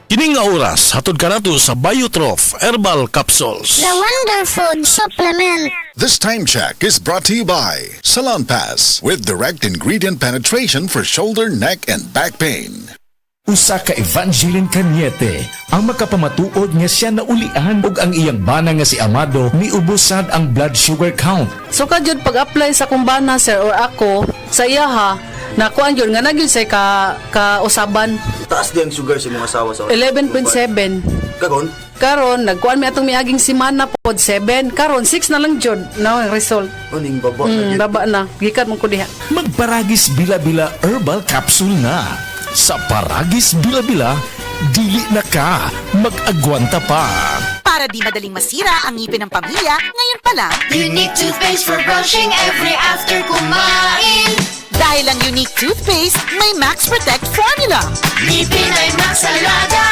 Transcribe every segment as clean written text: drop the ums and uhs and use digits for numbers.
Kining nga oras, hatod ka nato sa Biotrof Herbal Capsules. The Wonder Food Supplement. This time check is brought to you by Salon Pass with direct ingredient penetration for shoulder, neck, and back pain. Usa ka Evangeline Cañete ang makapamatuod nga siya naulian ug ang iyang bana nga si Amado miubusad ang blood sugar count. So jud pag-apply sa kumbana sir or ako sa iya ha, nakuan yun nga nagyud say ka usaban. Taas din ang sugar sa mga asawa sa 11.7. Kagon? Karon nagkuan mi atong miaging semana pod 7. Karon 6 na lang jud na ang result. Uning baba na yun. Baba na. Gikat mo ko diha. Magparagis bila-bila herbal capsule na. Sa Paragis Bila-Bila, dili na ka mag-agwanta pa. Para di madaling masira ang ngipin ng pamilya, ngayon pa lang, Unique toothpaste for brushing every after kumain. dahil ang unique toothpaste, may Max Protect formula. Ngipin ay Max Alaga,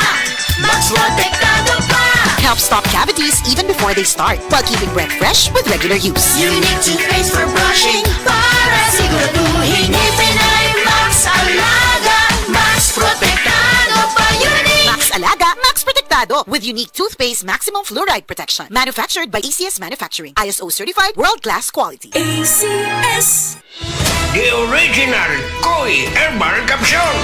Max Protektado pa. Helps stop cavities even before they start, while keeping breath fresh with regular use. Unique toothpaste for brushing para siguraduhin ngipin ay Max Alaga, Max Protektado pa. Unique. Max Alaga, Max Protectado with unique toothpaste maximum fluoride protection. Manufactured by ACS Manufacturing. ISO certified world-class quality. ACS. The original Koi Herbal Capsule.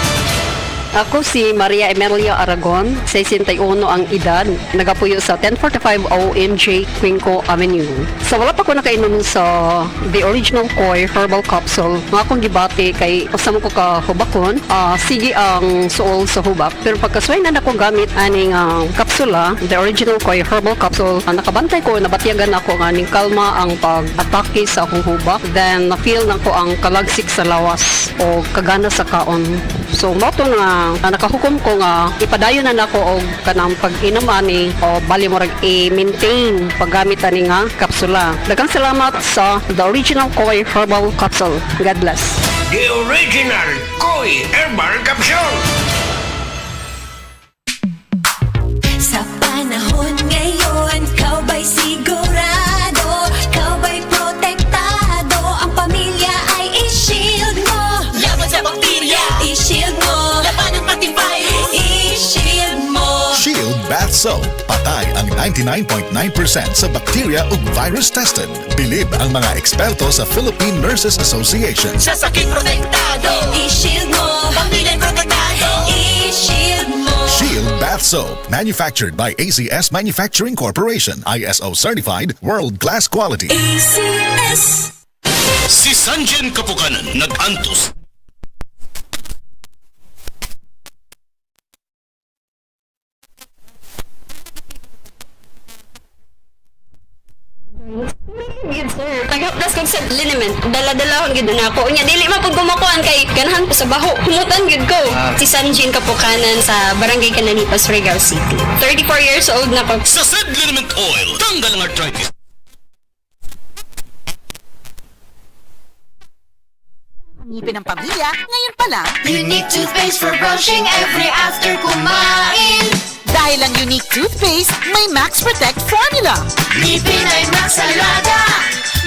Ako si Maria Emelia Aragon, 61 ang edad, nagapuyo sa 1045 OMJ Quinco Avenue. Sa wala pa ko nakainom sa the original Koi Herbal Capsule, nga akong gibati kay usam ko ka hubakon, sige ang suol sa hubak. Pero pagkasway na ako gamit aning kapsula, the original Koi Herbal Capsule, nakabantay ko, nabatyagan ako nga ning kalma ang pag-atake sa akong hubak. Then na-feel na ko ang kalagsik sa lawas o kagana sa kaon. So moto nga nakahukom ko nga ipadayon na nako og kanang pag-inom ani o bali mo rag i-maintain paggamit ani nga kapsula. Daghang salamat sa the original Koi Herbal Capsule. God bless. The original Koi Herbal Capsule. Sa panahon ngayon, kau ba'y sigurado? Kau ba'y protektado? Ang pamilya ay i-shield mo. Laban sa bakterya, i-shield mo. Laban ng pati virus, i-shield mo. Shield Bath Soap. Patay ang 99.9% sa bacteria ug virus tested. Bilib ang mga eksperto sa Philippine Nurses Association. Sa sakit protektado, i-shield mo. Pamilya protektado, i-shield mo. Shield Bath Soap. Manufactured by ACS Manufacturing Corporation. ISO certified world-class quality. ACS. Si Sanjen Kapukanan nag-antos. Gid sir, tagapdas kag sa liniment. Dala-dala ang gid na ako. Unya dili man pud gumakuan kay ganahan ko sa baho. Humutan gid ko. Si Sanjin Kapukanan sa Barangay Cananipas, Surigao City. 34 years old na ko. Sa Said Liniment Oil, tanggal ang arthritis. Ngipin ng pamilya, ngayon pa lang, Unique toothpaste for brushing every after kumain. dahil ang unique toothpaste, may Max Protect formula. Ngipin ay Max Alaga,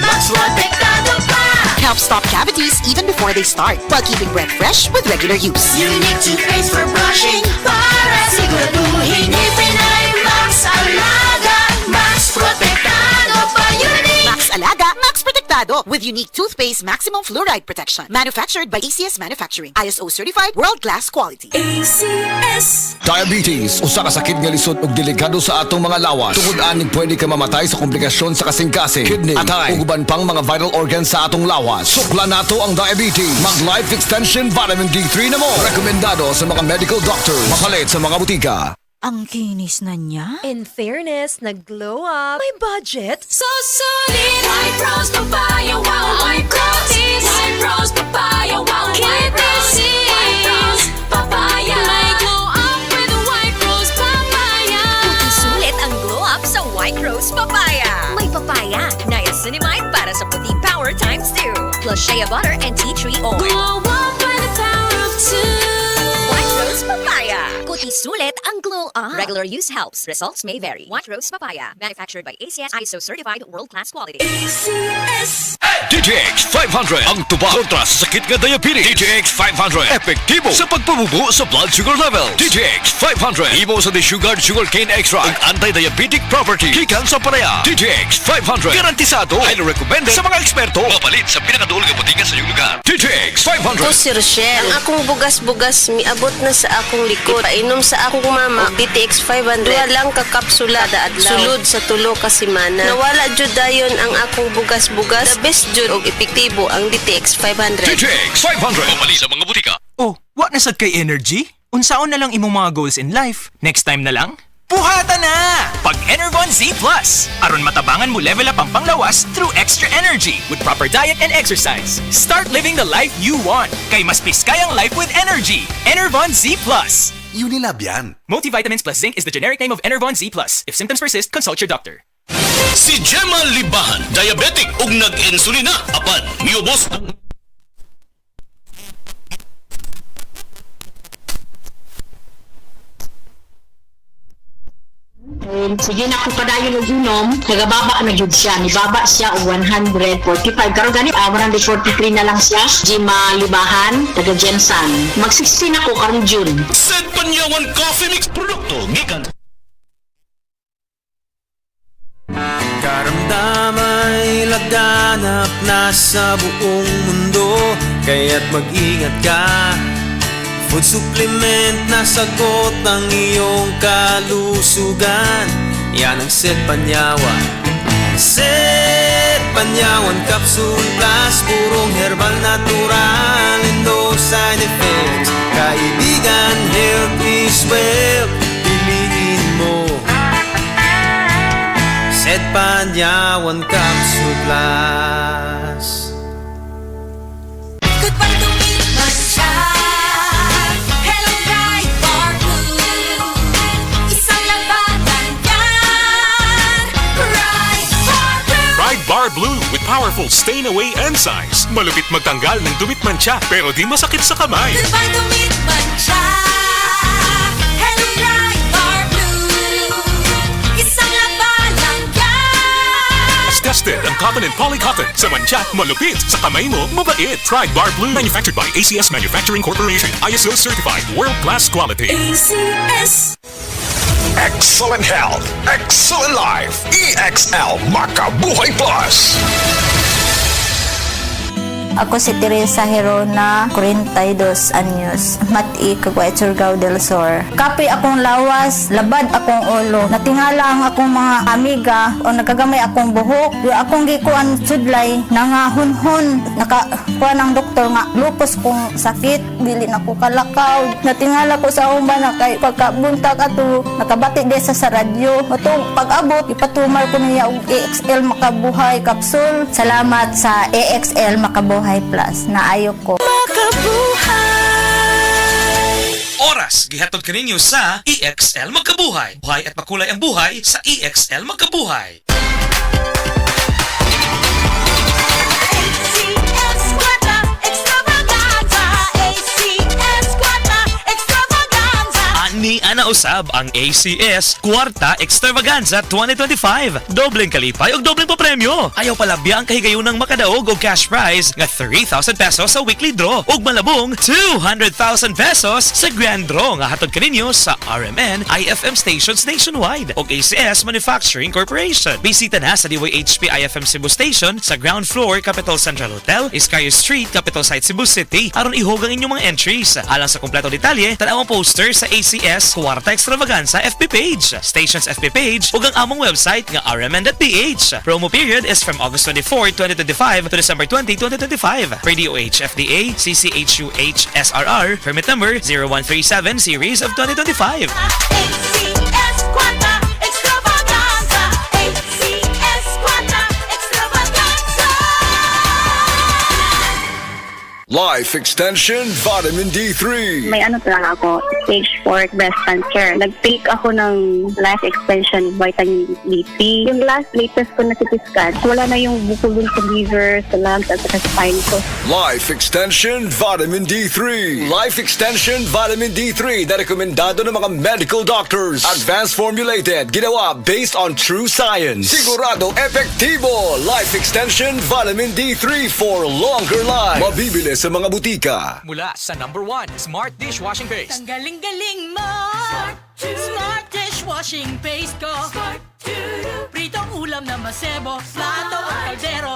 Max Protektado pa. Helps stop cavities even before they start, while keeping breath fresh with regular use. Unique toothpaste for brushing para siguraduhin ngipin ay Max Alaga, Max Protektado pa. Unique. Max Alaga, Max Protectado with unique toothpaste maximum fluoride protection. Manufactured by ACS Manufacturing. ISO certified world-class quality. ACS. Diabetes, usa ka sakit nga lisod ug delikado sa atong mga lawas. Tungod aning pwede ka mamatay sa komplikasyon sa kasing-kasing, kidney, atay, ug uban pang mga vital organs sa atong lawas. Sukla nato ang diabetes. Mag Life Extension Vitamin D3 na mo. Rekomendado sa mga medical doctor. Mapalit sa mga butika. Ang kinis na niya. In fairness, nag-glow up. May budget. So solid. White Rose Papaya, wow, White Roses. White Rose Papaya, wow, White Roses. White Rose Papaya. May glow up with White Rose Papaya. Puting sulit ang glow up sa White Rose Papaya. May papaya, niacinamide para sa puting power times 2. Plus shea butter and tea tree oil. Glow up with the power of two. White Rose Papaya. Papaya. Kuti sulit ang glow up. Regular use helps. Results may vary. White Rose Papaya. Manufactured by ACS ISO certified world-class quality. ACS. DTX 500 ang tuba kontra sa sakit nga diabetes. DTX 500 epektibo sa pagpabubo sa blood sugar level. DTX 500 ibo sa disugard sugarcane extract ang anti-diabetic property gikan sa palaya. DTX 500 garantisado ay recommended sa mga eksperto mapalit sa pinakaduol nga botiga sa iyong lugar. DTX 500 Si Rochelle, ang akong bugas-bugas miabot na sa akong likod. Painom sa akong mama, DTX 500. Dua lang ka kapsula kada adlaw. Sulod sa tulo ka semana. Nawala jud dayon ang akong bugas-bugas. The best jud og epektibo ang DTX 500. DTX 500 mapalit sa mga botika. Oh, what na sad kay energy? Unsaon na lang imong mga goals in life? Next time na lang? Puhata na! Pag Enervon Z+. Aron matabangan mo level up ang panglawas through extra energy with proper diet and exercise. Start living the life you want. Kay mas piskay ang life with energy. Enervon Z+. Unilab yan. Multivitamins plus zinc is the generic name of Enervon Z+. If symptoms persist, consult your doctor. Si Gemma Libahan, diabetic ug nag-insulina, apan miubos ang Sige na ko padayon og inom, nagababa na jud siya. Nibaba siya og 145. Karon gani 143 na lang siya. Gima Libahan, taga Jensan. Mag-16 na ko karon June. Set Panyawan Coffee Mix produkto gikan Karamdamay laganap na sa buong mundo, kaya't mag-ingat ka. Food supplement na sagot ang iyong kalusugan. Yan ang Set Panyawan. Set Panyawan Capsule Plus, purong herbal natural and no side effects. Kaibigan, health is wealth, piliin mo Set Panyawan Capsule Plus. Goodbye to me, Mancha. Hello, Bright Bar Blue. Isang labanan yan. Bright Bar Blue. Bright Bar Blue with powerful stain-away enzymes. Malupit magtanggal ng dumit mancha pero di masakit sa kamay. Goodbye to me, Mancha. Hello, Bright Bar Blue. Isang labanan yan. As tested ang cotton and polycotton. Sa mancha, malupit. Sa kamay mo, mabait. Bright Bar Blue. Manufactured by ACS Manufacturing Corporation. ISO certified. World-class quality. ACS. Excellent health, excellent life. EXL Makabuhay Plus. Ako si Teresa Herona, 42 anyos, Mati, Caguay, Surigao del Sur. Kapoy akong lawas, labad akong ulo. Natingala ang akong mga amiga o nagagamay akong buhok. Yung akong gikuan sudlay, nangahunhon. Nakakuha ng doktor nga, lupus kong sakit, dili na ko kalakaw. Natingala ko sa umba na kay pagkabuntag ato, nakabati desa sa radyo. Matong pag-abot, ipatumar ko niya og EXL Makabuhay Capsule. Salamat sa EXL Makabuhay Plus na ayo ko. Oras, gihatod kaninyo sa EXL Magkabuhay. Buhay at makulay ang buhay sa EXL Magkabuhay. ACS Quadra Extravaganza. ACS Quadra Extravaganza. Ani ana usab ang ACS Kwarta Extravaganza 2025. Dobleng kalipay ug dobleng papremyo. Ayaw palabya ang kahigayunang makadaog og cash prize nga 3,000 pesos sa weekly draw ug malabong 200,000 pesos sa grand draw nga hatod kaninyo sa RMN IFM stations nationwide ug ACS Manufacturing Corporation. Bisita na sa DYHP IFM Cebu Station sa ground floor Capital Central Hotel, Iscayo Street, Capital Site Cebu City aron ihog ang inyong mga entries. Alang sa kompleto detalye, tanaw ang poster sa ACS Kwarta Extravaganza FB page, station's FB page ug ang among website nga rmn.ph. Promo period is from August 24, 2025 to December 20, 2025. Per DOH FDA CCHUH SRR permit number 0137 series of 2025. ACS Quadra Extravaganza. ACS Quadra Extravaganza. Life Extension Vitamin D3. May ano talaga ako, stage 4 breast cancer. Nag-take ako ng life extension vitamin D3. Yung latest ko na CT scan, wala na yung bukol dun sa liver, sa lungs, at sa spine ko. Life Extension Vitamin D3. Life Extension Vitamin D3 na rekomendado ng mga medical doctors. Advanced formulated, ginawa based on true science. Sigurado epektibo. Life Extension Vitamin D3 for longer life. Mabibili sa mga butika. Mula sa number 1, Smart Dishwashing Paste. Ang galing-galing mo. Smart dishwashing paste ko. Pritong ulam na masebo. Plato o kaldero.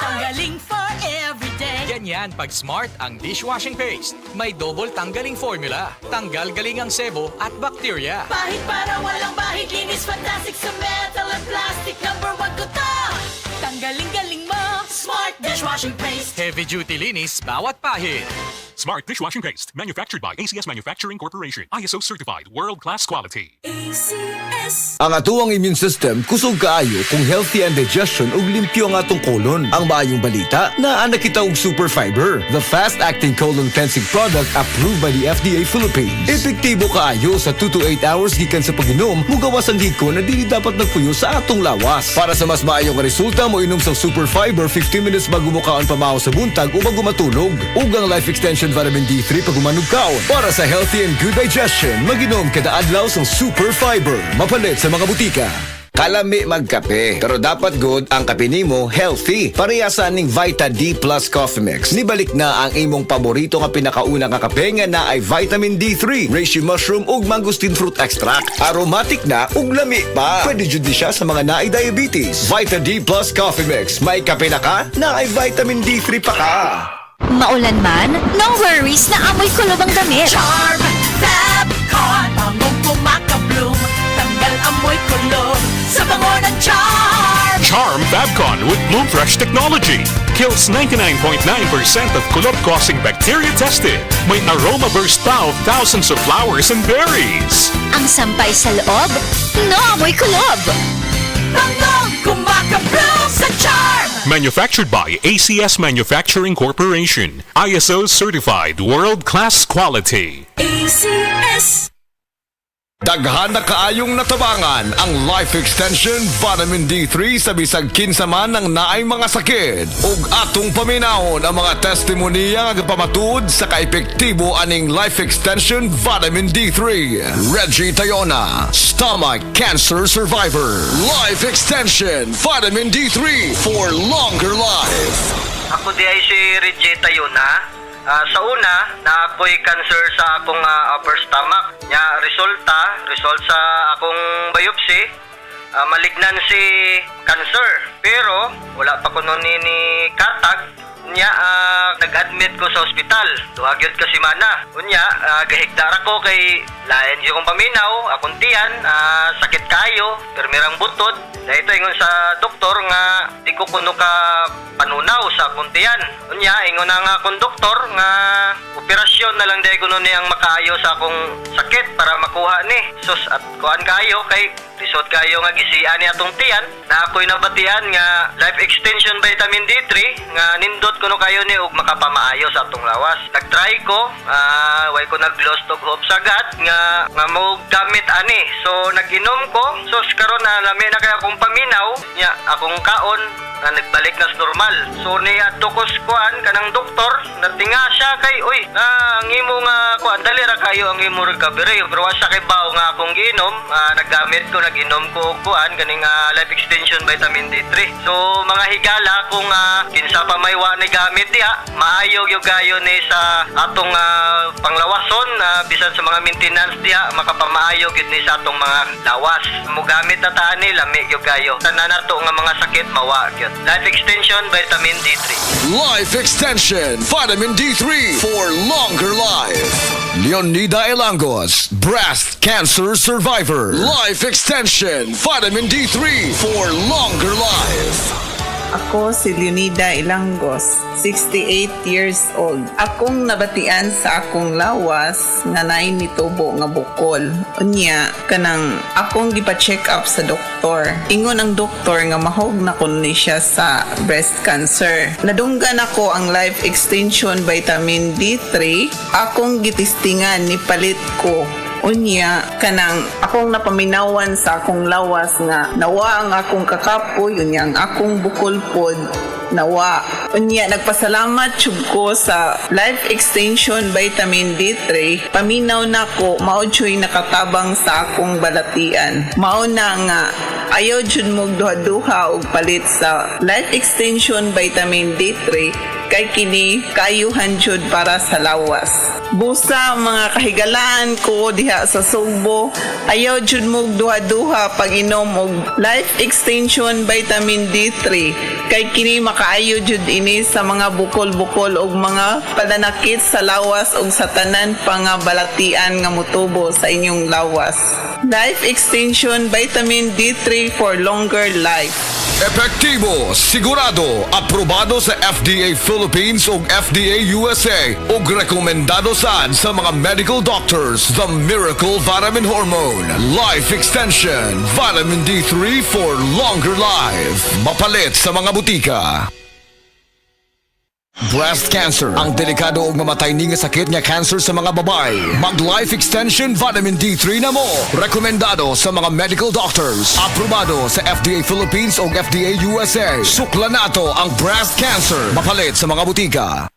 Tanggaling for everyday. Ganyan pag Smart ang dishwashing paste. May double tanggaling formula. Tanggal galing ang sebo at bakterya. Bahid para walang bahid. Linis fantastic sa metal and plastic. Number 1 ko to. Tanggaling-galing mo. Smart dishwashing paste. Heavy duty linis bawat pahid. Smart Dishwashing Paste, manufactured by ACS Manufacturing Corporation. ISO certified, world-class quality. ACS. Ang atuang immune system kusog kaayo kung healthy ang digestion ug limpyo ang atong colon. Ang maayong balita, naa na kita og super fiber, the fast-acting colon cleansing product approved by the FDA Philippines. Epektibo kaayo sa 2 to 8 hours gikan sa pag-inom, mugawas ang hiko na dili dapat nagpuyo sa atong lawas. Para sa mas maayong resulta mo inom sa super fiber 15 minutes bago mo kaon pamahaw sa buntag o bago matulog. Ug ang life extension vitamin D3 pag umanugkaon. Para sa healthy and good digestion, mag-inom kada adlaw sa super fiber. Mapalit sa mga butika. Kalami magkape, pero dapat good ang kape nimo healthy. Parehasa ning Vita D Plus Coffee Mix. Nibalik na ang imong paborito nga pinakauna nga kape nga na ay vitamin D3, reishi mushroom ug mangosteen fruit extract. Aromatic na ug lami pa. Pwede jud ni siya sa mga naay diabetes. Vita D Plus Coffee Mix. May kape na ka, na ay vitamin D3 pa ka. Maulan man, no worries na amoy kulob ang damit. Charm Fabcon. Bangong kumaka-bloom. Tanggal amoy kulob. Sa bango ng Charm. Charm Fabcon with Bloom Fresh technology. Kills 99.9% of kulob-causing bacteria tested. May aroma burst pa of thousands of flowers and berries. Ang sampay sa loob, no amoy kulob. Bangong kumaka-bloom sa Charm. Manufactured by ACS Manufacturing Corporation. ISO certified, world-class quality. ACS. Daghan na kaayong natabangan ang Life Extension Vitamin D3 sa bisag kinsa man ng naay mga sakit. Ug atong paminahon ang mga testimonya nga pamatuod sa kaepektibo aning Life Extension Vitamin D3. Reggie Tayona, stomach cancer survivor. Life Extension Vitamin D3 for longer life. Ako di ay si Reggie Tayona. Sa una, na ako'y cancer sa akong upper stomach. Result sa akong biopsy, malignancy cancer. Pero, wala pa ko nun ni katag. Nag-admit ko sa ospital. Duhagyod ka si Mana. Gahigdara ko kay lain yung paminaw, akong tiyan, sakit kayo, permirang butod. Dahil ito ingon sa doktor nga di ko kuno ka panunaw sa akong tiyan. Ingon na nga akong doktor nga operasyon na lang dahil kuno niyang makaayo sa akong sakit para makuha ni. Sus at kuan kayo kay lisod kayo nga gisian ni atong tiyan na ako'y nabatian nga life extension vitamin D3 nga nindot kuno kayo ni ug makapamaayo sa atong lawas. Nagtry ko, way ko nag-lost og hope sagad nga mo gamit ani. So nag-inom ko. So karon na lami na kay akong paminaw nya akong kaon na nagbalik na sa normal. So niya tukos kuan kanang doktor natinga siya kay ang imo nga kuan dali ra kayo ang imo recovery pero sa kay bawo nga akong giinom naggamit ko nag-inom ko kuan kaning life extension vitamin D3. So mga higala kung kinsa pa may wa ni gamit diha maayo gyud gayo ni sa atong panglawason bisan sa mga maintenance diha makapamaayo gyud ni sa atong mga lawas. Mugamit na ta ani lami gyud gayo. Tanan nato nga mga sakit mawa gyud. Life Extension Vitamin D3. Life Extension Vitamin D3 for longer life. Leonida Elangos, breast cancer survivor. Life Extension Vitamin D3 for longer life. Ako si Leonida Ilangos, 68 years old. Akong nabatian sa akong lawas nga naay nitubo nga bukol. Unya, kanang akong gipa-check up sa doktor. Ingon ang doktor nga mahog na kuno ni siya sa breast cancer. Nadunggan ako ang Life Extension Vitamin D3. Akong gitistingan ni palit ko. Unya, kanang akong napaminawan sa akong lawas nga nawa ang akong kakapoy, unya ang akong bukol pod nawa. Unya, nagpasalamat jud ko sa Life Extension Vitamin D3. Paminaw na ko, mao joy nakatabang sa akong balatian. Mao na nga, ayaw jud mo duha-duha og palit sa Life Extension Vitamin D3 kay kini kayuhan jud para sa lawas. Busa mga kahigalaan ko diha sa Sugbo, ayaw jud mo duha-duha pag inom og Life Extension Vitamin D3 kay kini makaayo jud ini sa mga bukol-bukol og mga pananakit sa lawas og sa tanan pa nga balatian nga motubo sa inyong lawas. Life Extension Vitamin D3 for longer life. Epektibo, sigurado, aprobado sa FDA Philippines ug FDA USA ug rekomendado sad sa mga medical doctors. The Miracle Vitamin Hormone, Life Extension, Vitamin D3 for longer life. Mapalit sa mga butika. Breast cancer, ang delikado ug mamatay ni nga sakit nga cancer sa mga babae. Mag Life Extension Vitamin D3 na mo. Rekomendado sa mga medical doctors. Aprobado sa FDA Philippines ug FDA USA. Sukla nato ang breast cancer. Mapalit sa mga butika.